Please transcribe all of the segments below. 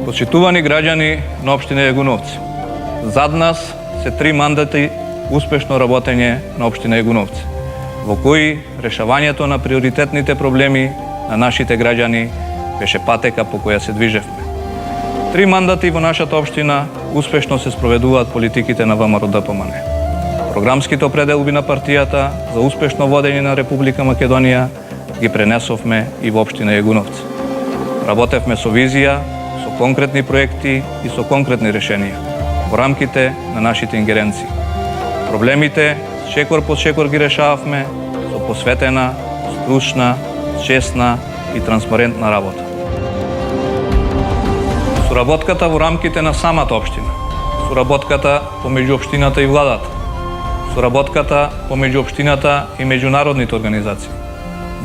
Почитувани граѓани на општина Јагуновци, зад нас се 3 мандати успешно работење на општина Јагуновци, во кои решавањето на приоритетните проблеми на нашите граѓани беше патека по која се движевме. 3 мандати во нашата општина успешно се спроведуваат политиките на ВМРО-ДПМН. Програмските определби на партијата за успешно водење на Република Македонија ги пренесовме и во општина Јагуновци. Работевме со визија, со конкретни проекти и со конкретни решенија во рамките на нашите ингеренции. Проблемите шекор по шекор ги решававме со посветена, стручна, честна и транспарентна работа. Соработката во рамките на самата општина, соработката помеѓу општината и владата, соработката помеѓу општината и меѓународните организации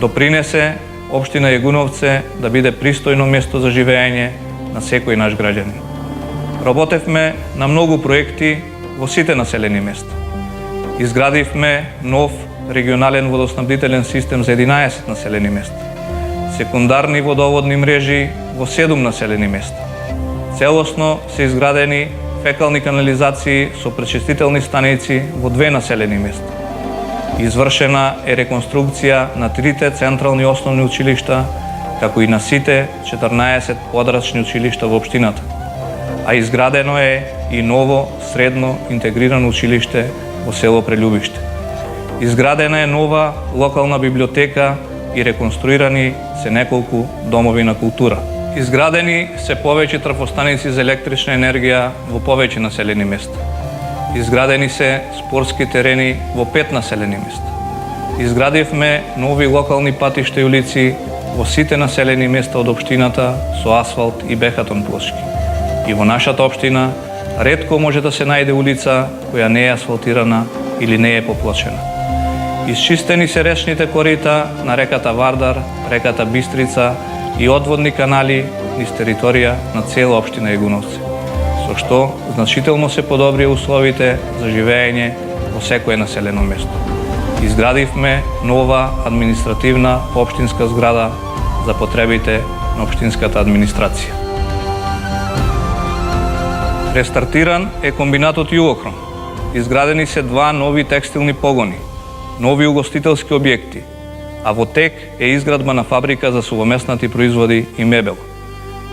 допринесе општина Јагуновци да биде пристојно место за живење на секој наш граѓанин. Работевме на многу проекти во сите населени места. Изградивме нов регионален водоснабдителен систем за 11 населени места, секундарни водоводни мрежи во 7 населени места. Целосно се изградени фекални канализации со пречистителни станици во 2 населени места. Извршена е реконструкција на 3 централни основни училишта, како и на сите 14 подрачни училишта во општината, а изградено е и ново средно интегрирано училиште во село Прелюбиште. Изградена е нова локална библиотека и реконструирани се неколку домови на култура. Изградени се повеќе трафостаници за електрична енергија во повеќе населени места. Изградени се спортски терени во 5 населени места. Изградивме нови локални патишта и улици во сите населени места од општината со асфалт и бехатон плошки. И во нашата општина ретко може да се најде улица која не е асфалтирана или не е поплочена. Исчистени се речните корита на реката Вардар, реката Бистрица и одводни канали низ територија на цела општина Јагуновци, со што значително се подобрија условите за живење во секое населено место. Изградивме нова административна општинска зграда за потребите на општинската администрација. Рестартиран е комбинатот Југохром. Изградени се 2 нови текстилни погони, нови угостителски објекти, а во тек е изградба на фабрика за сувоместнати производи и мебел.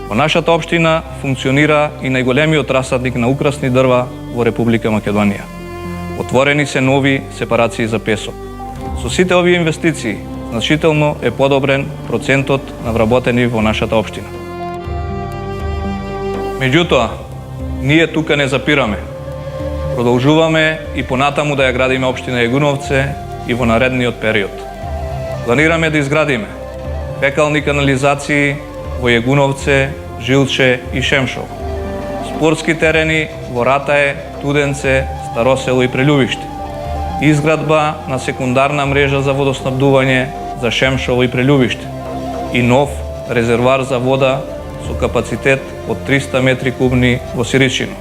Во нашата општина функционира и најголемиот расадник на украсни дрва во Република Македонија. Отворени се нови сепарации за песок. Со сите овие инвестиции значително е подобрен процентот на вработени во нашата општина. Меѓутоа, ние тука не запираме. Продолжуваме и понатаму да ја градиме општина Јагуновци и во наредниот период. Планираме да изградиме фекални канализации во Јагуновци, Жилче и Шемшово, спортски терени во Ратае, Туденце, Старосело и Прелюбиште, изградба на секундарна мрежа за водоснабдување за Шемшово и Прелюбиште и нов резервоар за вода со капацитет од 300 метри кубни во Сиричино.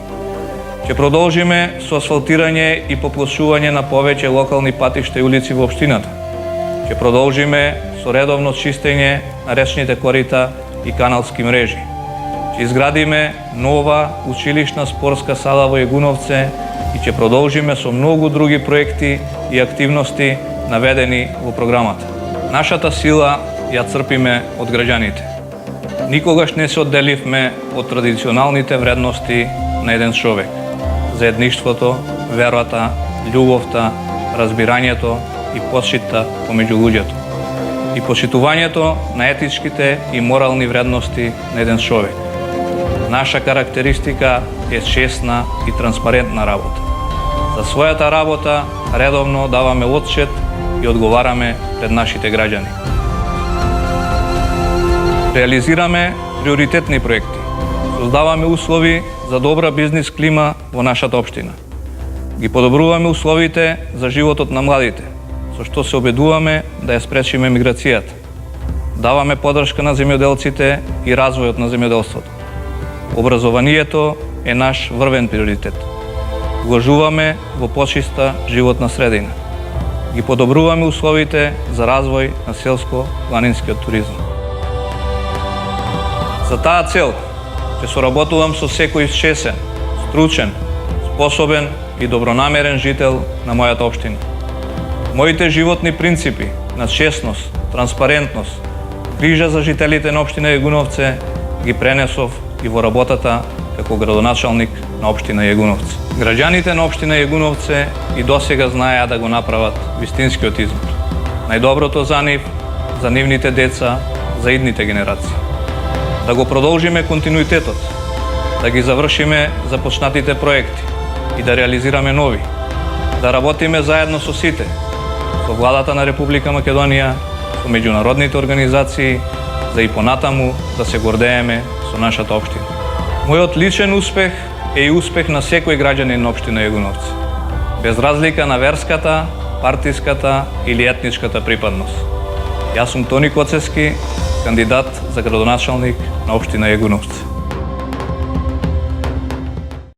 Ќе продолжиме со асфалтирање и поплошување на повеќе локални патишта и улици во општината. Ќе продолжиме со редовно чистење на речните корита и каналски мрежи. Ќе изградиме нова училишна спортска сала во Јагуновци и ќе продолжиме со многу други проекти и активности наведени во програмата. Нашата сила ја црпиме од граѓаните. Никогаш не се одделивме од традиционалните вредности на еден човек: заедништвото, верата, љубовта, разбирањето и почитта помеѓу луѓето и почитувањето на етичките и морални вредности на еден човек. Наша карактеристика е честна и транспарентна работа. За својата работа редовно даваме отчет и одговараме пред нашите граѓани. Реализираме приоритетни проекти. Создаваме услови за добра бизнис клима во нашата општина. Ги подобруваме условите за животот на младите, со што се обедуваме да ја спречиме миграцијата. Даваме поддршка на земјоделците и развојот на земјоделството. Образованието е наш врвен приоритет. Вложуваме во почиста животна средина. Ги подобруваме условите за развој на селско-планинскиот туризам. За таа цел Ќе соработувам со секој чесен, стручен, способен и добронамерен жител на мојата општина. Моите животни принципи на честност, транспарентност, грижа за жителите на општина Јагуновце ги пренесов и во работата како градоначалник на општина Јагуновце. Граѓаните на општина Јагуновце и досега знаеа да го направат вистинскиот избор. Најдоброто за нив, за нивните деца, за идните генерации. Да го продолжиме континуитетот, да ги завршиме започнатите проекти и да реализираме нови, да работиме заедно со сите, со владата на Република Македонија, со меѓународните организации, за и понатаму да се гордееме со нашата општина. Мојот личен успех е и успех на секој граѓанин на општина Јагуновце, без разлика на верската, партиската или етничката припадност. Јас сум Тони Коцевски, кандидат за градоначалник на општина Јагуновце.